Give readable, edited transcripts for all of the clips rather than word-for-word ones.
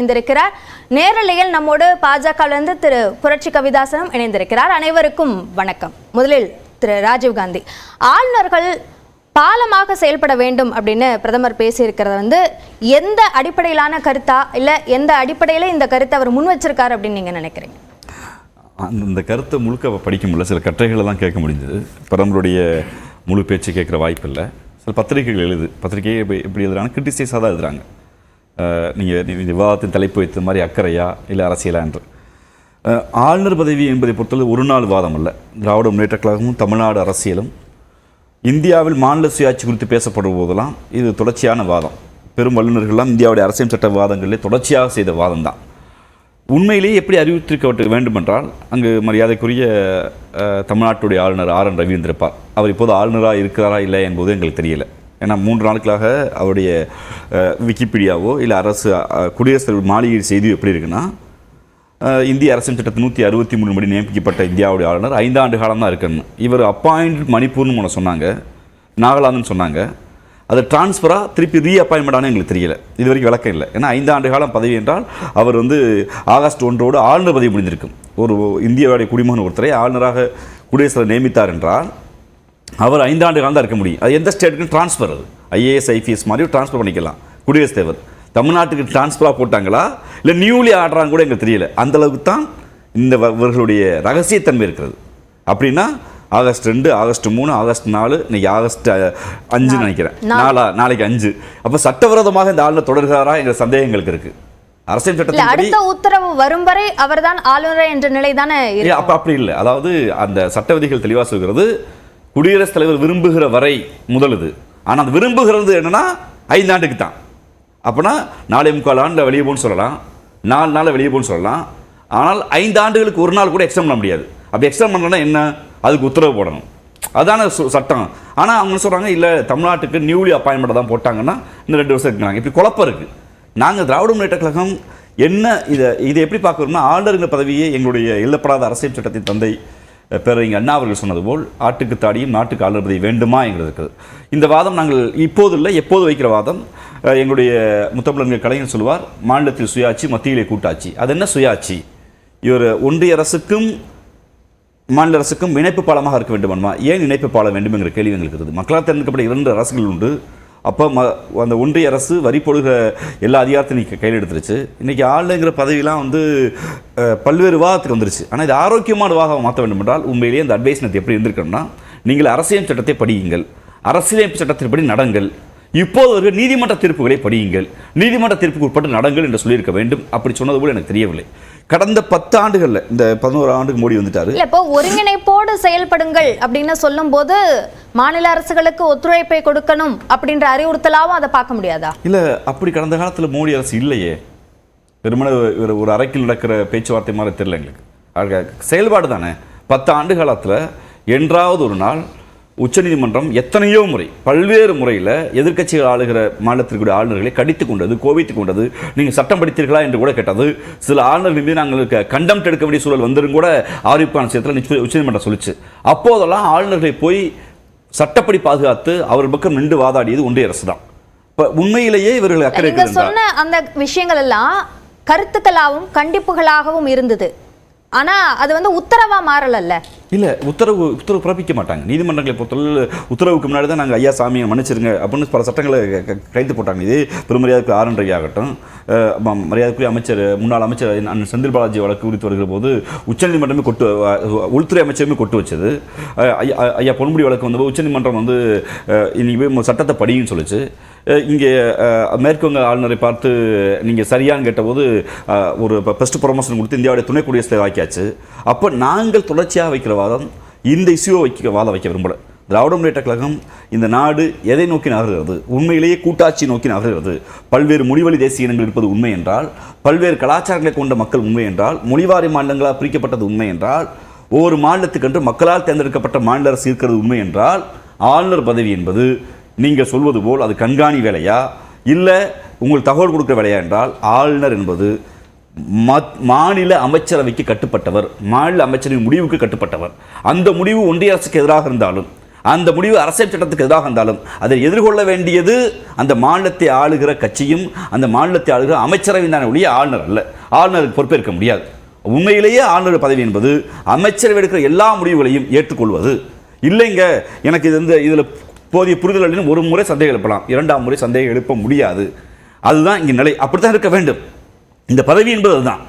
இணைந்திருக்கிறார். நேரலையில் நம்மோடு பாஜகவிலிருந்து திரு புரட்சி கவிதாசனம் இணைந்திருக்கிறார். அனைவருக்கும் வணக்கம். முதலில் திரு ராஜீவ்காந்தி, ஆளுநர்கள் பாலமாக செயல்பட வேண்டும் அப்படின்னு பிரதமர் பேசியிருக்கிறத எந்த அடிப்படையிலான கருத்தா இல்ல எந்த அடிப்படையில இந்த கருத்தை அவர் முன் வச்சிருக்காரு அப்படின்னு நீங்க நினைக்கிறீங்க? அந்த கருத்தை முழுக்க படிக்க முடியல. சில கட்டுரைகளை தான் கேட்க முடிஞ்சது. பிரதமருடைய முழு பேச்சு கேட்குற வாய்ப்பு இல்லை. சில பத்திரிகைகள் பத்திரிகையை எப்படி எழுதுறாங்க, கிரிட்டிசைஸாக தான் எழுதுறாங்க. நீங்கள் விவாதத்தின் தலைப்பு வைத்த மாதிரி அக்கறையா இல்லை அரசியலா என்று. ஆளுநர் பதவி என்பதை பொறுத்தவரை ஒரு நாள் வாதம் அல்ல. திராவிட முன்னேற்றக் கழகமும் தமிழ்நாடு அரசியலும் இந்தியாவில் மாநில சுயாட்சி குறித்து பேசப்படும் போதெல்லாம் இது தொடர்ச்சியான வாதம். பெரும் வல்லுநர்கள்லாம் இந்தியாவுடைய அரசியல் சட்ட வாதங்களிலே தொடர்ச்சியாக செய்த வாதம் தான். உண்மையிலேயே எப்படி அறிவித்திருக்க வேண்டுமென்றால், அங்கு மரியாதைக்குரிய தமிழ்நாட்டுடைய ஆளுநர் ஆர் என் ரவி இருந்திருப்பார். அவர் இப்போது ஆளுநராக இருக்கிறாரா இல்லை என்பது எங்களுக்கு தெரியல. ஏன்னா 3 நாட்களாக அவருடைய விக்கிபீடியாவோ இல்லை அரசு குடியரசுத் தலைவர் மாளிகை செய்தியோ எப்படி இருக்குன்னா, இந்திய அரசின் சட்டத்தை 163 படி நியமிக்கப்பட்ட இந்தியாவுடைய ஆளுநர் 5 ஆண்டு காலம் தான் இருக்குன்னு. இவர் அப்பாயிண்ட் மணிப்பூர்னு ஒன்று சொன்னாங்க, நாகாலாந்துன்னு சொன்னாங்க. அது டிரான்ஸ்ஃபராக திருப்பி ரீஅப்பாயின்மெண்டானு எங்களுக்கு தெரியல. இது வரைக்கும் விளக்கம் இல்லை. ஏன்னா 5 ஆண்டு காலம் பதவி என்றால் அவர் ஆகஸ்ட் 1 ஆளுநர் பதவி முடிஞ்சிருக்கும். ஒரு இந்தியாவுடைய குடிமகன் ஒருத்தரை ஆளுநராக குடியரசில் நியமித்தார் என்றால் அவர் 5 ஆண்டு காலம் தான் இருக்க முடியும். அது எந்த ஸ்டேட்டுக்கும் டிரான்ஸ்ஃபர், அது ஐஏஎஸ் ஐபிஎஸ் மாதிரி டிரான்ஸ்ஃபர் பண்ணிக்கலாம். குடியரசுத் தலைவர் தமிழ்நாட்டுக்கு டிரான்ஸ்ஃபராக போட்டாங்களா இல்லை நியூலி ஆடுறாங்க கூட எங்களுக்கு தெரியல. அந்தளவுக்கு தான் இவர்களுடைய ரகசியத்தன்மை இருக்கிறது. அப்படின்னா ஆகஸ்ட் 2, ஆகஸ்ட் 3, ஆகஸ்ட் 4, இன்னைக்கு ஆகஸ்ட் 5 நினைக்கிறேன், நாளைக்கு 5. அப்போ சட்டவிரோதமாக இந்த ஆளுநர் தொடர்கிறாரா என்ற சந்தேகங்களுக்கு இருக்கு. அரசியல் சட்டத்தின் அடுத்த உத்தரவு வரும் வரை அவர்தான் ஆளுநர் என்ற நிலை தானே. அப்படி இல்லை. அதாவது அந்த சட்ட விதிகள் தெளிவாக சொல்கிறது, குடியரசுத் தலைவர் விரும்புகிற வரை முதல் இது. ஆனால் அது விரும்புகிறது என்னன்னா 5 ஆண்டுக்கு தான். அப்போனா 4.25 ஆண்டில் வெளியே போன்னு சொல்லலாம், 4 நாளில் வெளியே போன்னு சொல்லலாம். ஆனால் 5 ஆண்டுகளுக்கு ஒரு நாள் கூட எக்ஸ்டெண்ட் பண்ண முடியாது. அப்படி எக்ஸ்டெண்ட் பண்ணலன்னா என்ன, அதுக்கு உத்தரவு போடணும். அதான சட்டம். ஆனால் அவங்க சொல்கிறாங்க இல்லை, தமிழ்நாட்டுக்கு நியூலி அப்பாயின்மெண்ட் தான் போட்டாங்கன்னா இன்னும் 2 வருஷம் இருக்கிறாங்க. இப்படி குழப்பம் இருக்குது. நாங்கள் திராவிட முன்னேற்றக் கழகம் என்ன இதை எப்படி பார்க்கணும்னா, ஆளுநர் பதவியே எங்களுடைய இல்லப்படாத அரசியல் சட்டத்தின் தந்தை பேரறிஞர் அண்ணா அவர்கள் சொன்னது போல் ஆட்டுக்கு தாடியும் நாட்டுக்கு ஆளுநர் பதவி வேண்டுமா என்கிறது. இந்த வாதம் நாங்கள் இப்போது இல்லை, எப்போது வைக்கிற வாதம். எங்களுடைய முத்தமிழர் கலைஞர் சொல்லுவார், மாநிலத்தில் சுயாட்சி, மத்தியிலே கூட்டாட்சி. அது என்ன சுயாட்சி? இவர் ஒன்றிய அரசுக்கும் மாநில அரசுக்கும் இணைப்பு பாலமாக இருக்க வேண்டுமா? ஏன் இணைப்பு பாலம் வேண்டும் என்கிற கேள்வி எங்களுக்கு இருக்குது. மக்களால் தேர்ந்தெடுக்கப்பட்ட 2 அரசுகள் உண்டு. அப்போ அந்த ஒன்றிய அரசு வரி போடுகிற எல்லா அதிகாரத்தையும் கையில் எடுத்துருச்சு. இன்றைக்கி ஆளுங்கிற பதவியெலாம் பல்வேறு வாதத்துக்கு வந்துருச்சு. ஆனால் இது ஆரோக்கியமான வாதம் மாற்ற வேண்டும் என்றால் உண்மையிலேயே அந்த அட்வைஸ் எப்படி இருந்திருக்கணும்னா, நீங்கள் அரசியல் சட்டத்தை படியுங்கள், அரசியலமைப்பு சட்டத்தின்படி நடங்கள், இப்போது ஒரு நீதிமன்ற தீர்ப்புகளை படியுங்கள், நீதிமன்ற தீர்ப்புக்கு உட்பட்டு நடங்கள் என்று சொல்லியிருக்க வேண்டும். அப்படி சொன்னது போல் எனக்கு தெரியவில்லை. கடந்த 10 ஆண்டுகளில் இந்த 11 ஆண்டுக்கு மோடி வந்துட்டாரு. இப்போ ஒருங்கிணைப்போடு செயல்படுங்கள் அப்படின்னு சொல்லும் போது மாநில அரசுகளுக்கு ஒத்துழைப்பை கொடுக்கணும் அப்படின்ற அறிவுறுத்தலாவும் அதை பார்க்க முடியாதா? இல்லை, அப்படி கடந்த காலத்தில் மோடி அரசு இல்லையே. வெறுமனே ஒரு அறைக்கில் நடக்கிற பேச்சுவார்த்தை மாதிரி தெரியல எங்களுக்கு. செயல்பாடு தானே. 10 ஆண்டு காலத்தில் என்றாவது ஒரு நாள் உச்சநீதிமன்றம் எத்தனையோ முறை பல்வேறு முறையில் எதிர்க்கட்சிகள் ஆளுகிற மாநிலத்திற்குரிய ஆளுநர்களை கடித்து கொண்டது, கோபித்து கொண்டது. நீங்கள் சட்டம் படித்தீர்களா என்று கூட கேட்டது. சில ஆளுநர்கள் மீது நாங்கள் கண்டெம்ட் எடுக்க வேண்டிய சூழல் வந்துடும் கூட அறிவிப்பான விஷயத்தில் உச்சநீதிமன்றம் சொல்லிச்சு. அப்போதெல்லாம் ஆளுநர்களை போய் சட்டப்படி பாதுகாத்து அவர் பக்கம் நின்று வாதாடியது ஒன்றிய அரசு தான். இப்போ உண்மையிலேயே இவர்கள் அக்கறை சொன்ன அந்த விஷயங்கள் எல்லாம் கருத்துக்களாகவும் கண்டிப்புகளாகவும் இருந்தது. ஆனா அது உத்தரவா மாறல. இல்ல, உத்தரவு பிறப்பிக்க மாட்டாங்க நீதிமன்றங்களை பொறுத்தவரை. உத்தரவுக்கு முன்னாடி தான் நாங்கள் ஐயா சாமியை மன்னிச்சிருங்க அப்படின்னு பல சட்டங்களை கைது போட்டாங்க. இதே பெருமரியாதைக்கு ஆர் என் ரவி ஆகட்டும், மரியாதைக்குரிய அமைச்சர் முன்னாள் அமைச்சர் செந்தில் பாலாஜி வழக்கு குறித்து வருகிற போது உச்சநீதிமன்றமே உள்துறை அமைச்சருமே கொட்டு வச்சது. ஐயா பொன்முடி வழக்கு வந்தபோது உச்சநீதிமன்றம் இன்னைக்கு சட்டத்தை படின்னு சொல்லிச்சு. இங்கே மேற்குவங்க ஆளுநரை பார்த்து நீங்கள் சரியான்னு கேட்டபோது ஒரு பெஸ்ட் ப்ரொமோஷன் கொடுத்து இந்தியாவுடைய துணை குடியரசுத் தலைவர் ஆக்கியாச்சு. அப்போ நாங்கள் தொடர்ச்சியாக வைக்கிற வாதம் இந்த இஷ்யூவை வாதம் வைக்க விரும்பல. திராவிட முன்னேற்றக் கழகம் இந்த நாடு எதை நோக்கி நகர்கிறது? உண்மையிலேயே கூட்டாட்சி நோக்கி நகர்கிறது. பல்வேறு மொழிவழி தேசிய இனங்கள் இருப்பது உண்மை என்றால், பல்வேறு கலாச்சாரங்களை கொண்ட மக்கள் உண்மை என்றால், மொழிவாரி மாநிலங்களாக பிரிக்கப்பட்டது உண்மை என்றால், ஒவ்வொரு மாநிலத்துக்கென்று மக்களால் தேர்ந்தெடுக்கப்பட்ட மாநில அரசு இருக்கிறது உண்மை என்றால், ஆளுநர் பதவி என்பது நீங்கள் சொல்வது போல் அது கண்காணி வேலையா இல்லை உங்களுக்கு தகவல் கொடுக்குற வேலையா என்றால், ஆளுநர் என்பது மாநில அமைச்சரவைக்கு கட்டுப்பட்டவர், மாநில அமைச்சரின் முடிவுக்கு கட்டுப்பட்டவர். அந்த முடிவு ஒன்றிய அரசுக்கு எதிராக இருந்தாலும் அந்த முடிவு அரசியல் சட்டத்துக்கு எதிராக இருந்தாலும் அதை எதிர்கொள்ள வேண்டியது அந்த மாநிலத்தை ஆளுகிற கட்சியும் அந்த மாநிலத்தை ஆளுகிற அமைச்சரவையும் தானே ஒழிய ஆளுநர் அல்ல. ஆளுநருக்கு பொறுப்பேற்க முடியாது. உண்மையிலேயே ஆளுநர் பதவி என்பது அமைச்சரவை எடுக்கிற எல்லா முடிவுகளையும் ஏற்றுக்கொள்வது. இல்லைங்க எனக்கு இதில் போதிய புரிதல் ஒரு முறை சந்தேகம் எழுப்பலாம், இரண்டாம் முறை சந்தேகம் எழுப்ப முடியாது. அதுதான் இங்கே நிலை. அப்படித்தான் இருக்க வேண்டும். இந்த பதவி என்பது அதுதான்.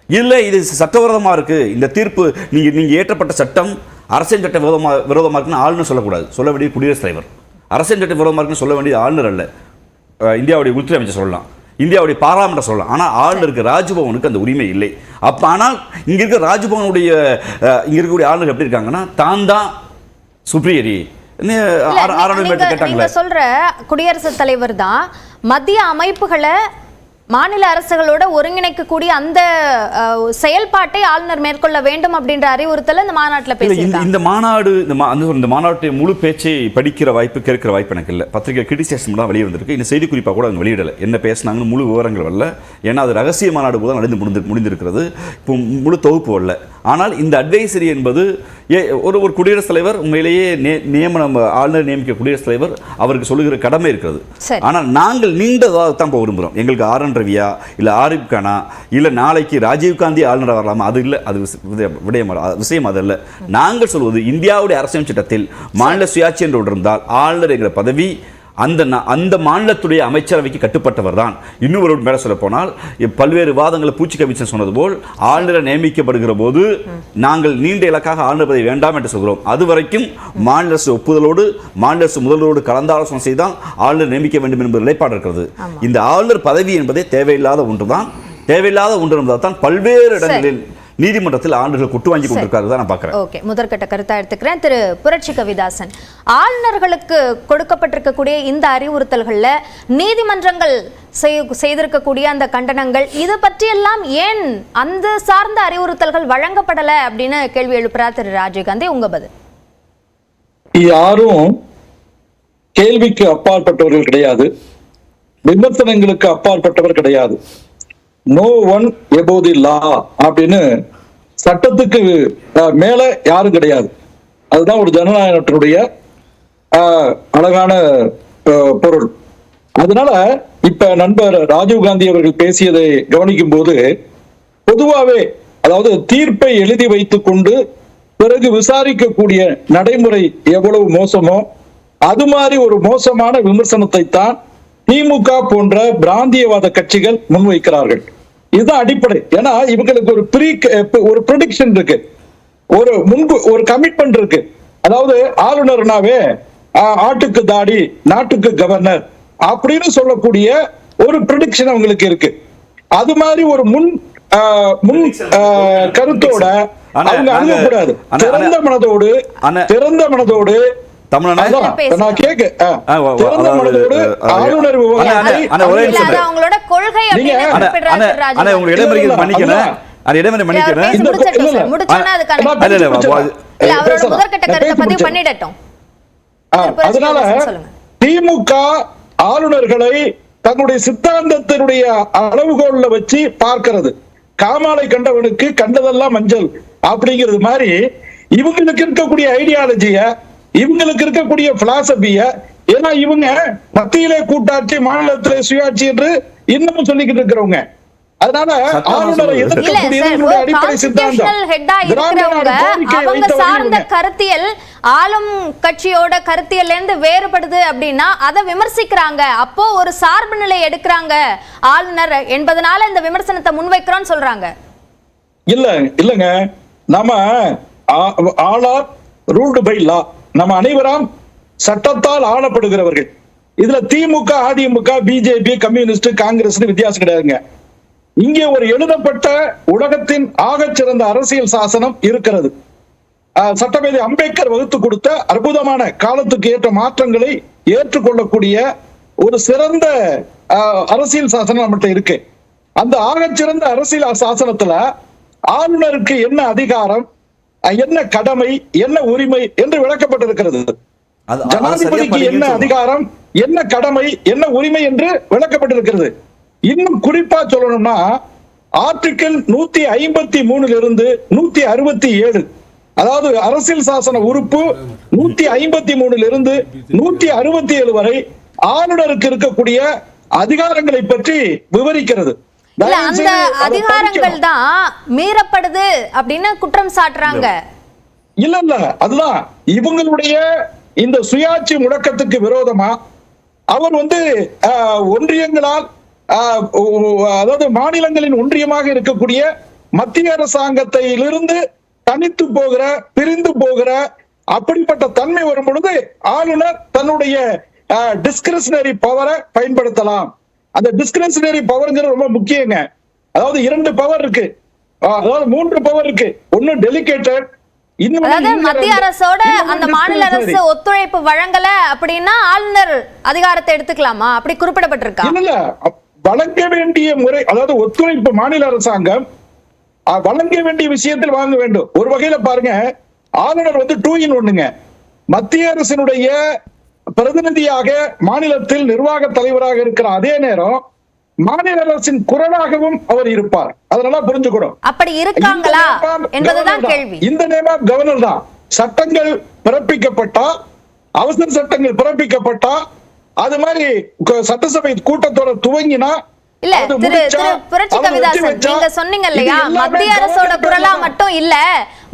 இல்லை இது சட்டவிரோதமாக இருக்குது, இந்த தீர்ப்பு நீங்கள் ஏற்றப்பட்ட சட்டம் அரசியல் சட்ட விரோதமாக இருக்குன்னு ஆளுநர் சொல்லக்கூடாது, சொல்ல வேண்டியது குடியரசுத் தலைவர். அரசியல் சட்ட விரோதமாக இருக்குன்னு சொல்ல வேண்டியது ஆளுநர் அல்ல, இந்தியாவுடைய உள்துறை அமைச்சர் சொல்லலாம், இந்தியாவுடைய பாராளுமன்றம் சொல்லலாம். ஆனால் ஆளுநருக்கு ராஜ்பவனுக்கு அந்த உரிமை இல்லை. ஆனால் இங்கே இருக்கிற ராஜ்பவனுடைய இங்கே இருக்கக்கூடிய ஆளுநர் எப்படி இருக்காங்கன்னா தான் சுப்ரியரி நீங்க சொல்ற குடியரசுத் தலைவர் தான் மத்திய அமைப்புகளை மாநில அரசுகளோட ஒருங்கிணைக்கக்கூடிய அந்த செயல்பாட்டை ஆளுநர் மேற்கொள்ள வேண்டும் அப்படின்ற அறிவுறுத்தல் இந்த மாநாட்டில் பேசியிருக்காங்க. இந்த மாநாடு இந்த மாநாட்டுடைய முழு பேச்சை படிக்கிற வாய்ப்பு கேட்கிற வாய்ப்பு எனக்கு இல்லை. பத்திரிகை கிரிட்டிசேஷன் தான் வெளியே வந்திருக்கு. இந்த செய்தி குறிப்பாக கூட அவங்க வெளியிடலை, என்ன பேசினாங்கன்னு முழு விவரங்கள் வரல. ஏன்னா அது ரகசிய மாநாடு போது நடந்து முடிந்திருக்கிறது, இப்போ முழு தொகுப்பு வரல. ஆனால் இந்த அட்வைசரி என்பது ஒரு குடியரசுத் தலைவர் உண்மையிலேயே ஆளுநர் நியமிக்க குடியரசுத் தலைவர் அவருக்கு சொல்லுகிற கடமை இருக்கிறது. ஆனால் நாங்கள் நீண்டதாக தான் போக விரும்புகிறோம். எங்களுக்கு ஆர்.என். ரவியா இல்லை ஆரிப் கானா இல்லை நாளைக்கு ராஜீவ்காந்தி ஆளுநராக வரலாமா, அது இல்லை, அது விஷயம் அது இல்லை. நாங்கள் சொல்வது இந்தியாவுடைய அரசியல் சட்டத்தில் மாநில சுயாட்சி என்று ஒன்று இருந்தால் ஆளுநர் என்கிற பதவி அந்த மாநிலத்துடைய அமைச்சரவைக்கு கட்டுப்பட்டவர் தான். இன்னொரு மேலே சொல்ல போனால் பல்வேறு வாதங்களை பூச்சி கமிஷன் சொன்னது போல் ஆளுநர் நியமிக்கப்படுகிற போது நாங்கள் நீண்ட இலக்காக ஆளுநர் பதவி வேண்டாம் என்று சொல்கிறோம். அதுவரைக்கும் மாநில அரசு ஒப்புதலோடு மாநில அரசு முதல்வரோடு கலந்தாலோசனை செய்தால் ஆளுநர் நியமிக்க வேண்டும் என்பது நிலைப்பாடு இருக்கிறது. இந்த ஆளுநர் பதவி என்பதே தேவையில்லாத ஒன்றுதான். தேவையில்லாத ஒன்று என்பதால் தான் பல்வேறு இடங்களில் நீதிமன்றத்தில் ஆளுநர்கள் குட்டு வாங்கி கொண்டிருக்காரு தான் நான் பார்க்கிறேன். ஓகே, முதற்கட்ட கருத்தா எடுத்துக்கிறேன். திரு புரட்சி கவிதாசன், ஆளுநர்களுக்கு கொடுக்கப்பட்டிருக்கக்கூடிய இந்த அறிவுறுத்தல்கள்ல நீதிமன்றங்கள் செய்திருக்கக்கூடிய அந்த கண்டனங்கள் இது பற்றியெல்லாம் ஏன் அந்த சார்ந்த அறிவுறுத்தல்கள் வழங்கப்படல அப்படின்னு கேள்வி எழுப்புறார் திரு ராஜீவ்காந்தி. உங்க பதில்? யாரும் கேள்விக்கு அப்பாற்பட்டவர்கள் கிடையாது, விமர்சனங்களுக்கு அப்பாற்பட்டவர் கிடையாது. நோ ஒன் எபோவ் தி லா அப்படின்னு சட்டத்துக்கு மேல யாரும் கிடையாது. அதுதான் ஒரு ஜனநாயகத்தினுடைய அழகான பொருள். அதனால இப்ப நண்பர் ராஜீவ்காந்தி அவர்கள் பேசியதை கவனிக்கும் போது பொதுவாகவே, அதாவது தீர்ப்பை எழுதி வைத்துக் கொண்டு பிறகு விசாரிக்கக்கூடிய நடைமுறை எவ்வளவு மோசமோ அது மாதிரி ஒரு மோசமான விமர்சனத்தை தான் திமுக போன்ற பிராந்தியவாத கட்சிகள் முன்வைக்கிறார்கள். இதுதான் அடிப்படை. ஏன்னா இவங்களுக்கு ஒரு ப்ரெடிக்ஷன் இருக்கு, ஒரு கமிட்மெண்ட் இருக்கு. அதாவது ஆளுநர்னாவே ஆட்டுக்கு தாடி நாட்டுக்கு கவர்னர் அப்படின்னு சொல்லக்கூடிய ஒரு ப்ரெடிக்ஷன் அவங்களுக்கு இருக்கு. அது மாதிரி ஒரு முன் கருத்தோட அவங்க அணுகக்கூடாது. திறந்த மனதோடு நான் கேட்க திறந்த மனதோடு ஆளுநர் அதனால திமுக ஆளுநர்களை தன்னுடைய சித்தாந்தத்தினுடைய அளவுகோல்ல வச்சு பார்க்கிறது. காமாலை கண்டவனுக்கு கண்டதெல்லாம் மஞ்சள் அப்படிங்கிறது மாதிரி இவங்களுக்கு இருக்கக்கூடிய ஐடியாலஜிய, இவங்களுக்கு இருக்கக்கூடிய பிலாசபிய, ஏன்னா இவங்க மத்தியிலே கூட்டாட்சி மாநிலத்திலே சுயாட்சி என்று இன்னமும் சொல்லிக்கிட்டு இருக்கிறவங்க. அதனால ஆளுநரை எதிர்க்கக்கூடிய அடிப்படை சித்தாந்தம் அவங்க சார்ந்த கருத்தியல் ஆளும் கட்சியோட கருத்தியல்ல இருந்து வேறுபடுது அப்படின்னா அதை விமர்சிக்கிறாங்க. அப்போ ஒரு சார்பு நிலை எடுக்கிறாங்க ஆளுநர் என்பதனால இந்த விமர்சனத்தை முன்வைக்கிறோம்னு சொல்றாங்க. இல்லங்க, நம்ம all are ruled by law, நம்ம அனைவரும் சட்டத்தால் ஆளப்படுகிறவர்கள். இதுல திமுக, அதிமுக, பிஜேபி, கம்யூனிஸ்ட், காங்கிரஸ் வித்தியாசம் கிடையாதுங்க. இங்கே ஒரு எழுதப்பட்ட உலகத்தின் ஆகச்சிறந்த அரசியல் சாசனம் இருக்கிறது. சட்டமேதை அம்பேத்கர் வகுத்து கொடுத்த அற்புதமான காலத்துக்கு ஏற்ற மாற்றங்களை ஏற்றுக்கொள்ளக்கூடிய ஒரு சிறந்த அரசியல் சாசனம் நம்மகிட்ட இருக்கு. அந்த ஆகச்சிறந்த அரசியல் சாசனத்துல ஆளுநருக்கு என்ன அதிகாரம், என்ன கடமை, என்ன உரிமை என்று விளக்கப்பட்டிருக்கிறது. ஜனாதிபதிக்கு என்ன அதிகாரம், என்ன கடமை, என்ன உரிமை என்று விளக்கப்பட்டிருக்கிறது. இன்னும் குறிப்பா சொல்லணும்னா ஆர்டிகிள் 153 இருந்து 167 அதாவது அரசியல் சாசன உறுப்பு 153 இருந்து 167 வரை ஆளுநருக்கு இருக்கக்கூடிய அதிகாரங்களை பற்றி விவரிக்கிறது. இல்ல, அந்த அதிகாரங்கள் தான் மீறப்படுது அப்படின்னு குற்றம் சாட்டுறாங்க. இல்ல அதுதான் இவங்களுடைய இந்த சுயாட்சி முடக்கத்துக்கு விரோதமா அவர் ஒன்றியங்களால் அதாவது மாநிலங்களின் ஒன்றியமாக இருக்கக்கூடிய மத்திய அரசாங்கத்திலிருந்து தனித்து போகிற, பிரிந்து போகிற அப்படிப்பட்ட தன்மை வரும் பொழுது ஆளுநர் தன்னுடைய டிஸ்கிரிஷனரி பவரை பயன்படுத்தலாம். அந்த டிஸ்கிரிஷனரி பவர்ங்கிறது ரொம்ப முக்கியங்க. அதாவது 2 பவர் இருக்கு, அதாவது 3 பவர் இருக்கு. ஒன்னு டெலிகேட்டட், அதாவது மத்திய அரசோட அந்த மாநில அரசு ஒத்துழைப்பு வழங்கல அப்படின்னா ஆளுநர் அதிகாரத்தை எடுத்துக்கலாமா? அப்படி குறிப்பிடப்பட்டிருக்கா? இல்ல, வழங்க வேண்டிய முறை, அதாவது ஒத்துழைப்பு மாநில அரசாங்கம் வழங்க வேண்டிய விஷயத்தில் வாங்க வேண்டும். ஒரு வகையில பாருங்க, ஆளுநர் 2 in 1ங்க. மத்திய அரசினுடைய பிரதிநிதியாக மாநிலத்தில் நிர்வாக தலைவராக இருக்கிற அதே நேரம் மாநில அரசின் குரலாகவும் அவர் இருப்பார். அதனால புரிஞ்சுக்கணும். அப்படி இருக்காங்களா என்பதுதான் கேள்வி. இந்த நேம் ஆஃப் கவர்னர் தான். சட்டங்கள் பிறப்பிக்கப்பட்டா, அவசர சட்டங்கள் பிறப்பிக்கப்பட்டா, அது மாதிரி சட்டசபை கூட்டத்தொடர் துவங்கினா, இல்ல திரு புரட்சி கவிதாசன், நீங்க சொன்னீங்க இல்லையா, மத்திய அரசோட குரலா மட்டும் இல்ல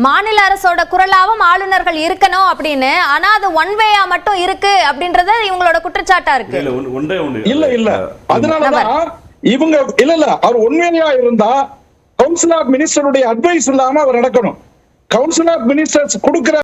மாநில அரசோட குரலாவும் ஆளுநர்கள் இருக்கணும் அப்படின்னு. ஆனா அது ஒன் வேயா மட்டும் இருக்கு அப்படின்றது இவங்களோட குற்றச்சாட்டா இருக்கு. இல்ல அதனாலதான் இவங்க இல்ல அவர் ஒன்வேயா இருந்தா கவுன்சில் ஆஃப் மினிஸ்டருடைய அட்வைஸ் இல்லாம அவர் நடக்கணும். கவுன்சில் ஆஃப் மினிஸ்டர்ஸ் கொடுக்கிற